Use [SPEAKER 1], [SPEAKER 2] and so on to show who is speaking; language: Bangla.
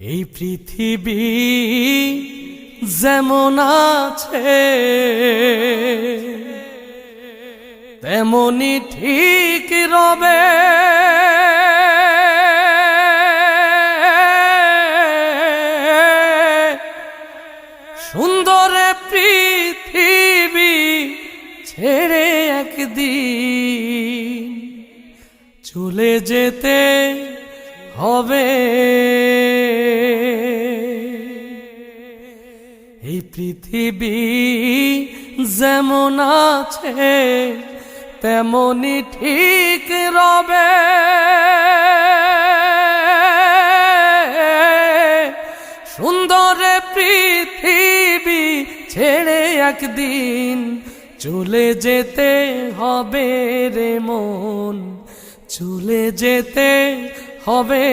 [SPEAKER 1] এই পৃথিবী যেমন আছে তেমনি ঠিক রবে। সুন্দর পৃথিবী ছেড়ে একদিন চলে যেতে হবে। এই পৃথিবী যেমন আছে তেমনি ঠিক রবে। সুন্দর পৃথিবী ছেড়ে একদিন চলে যেতে হবে রে মন, চলে যেতে হবে।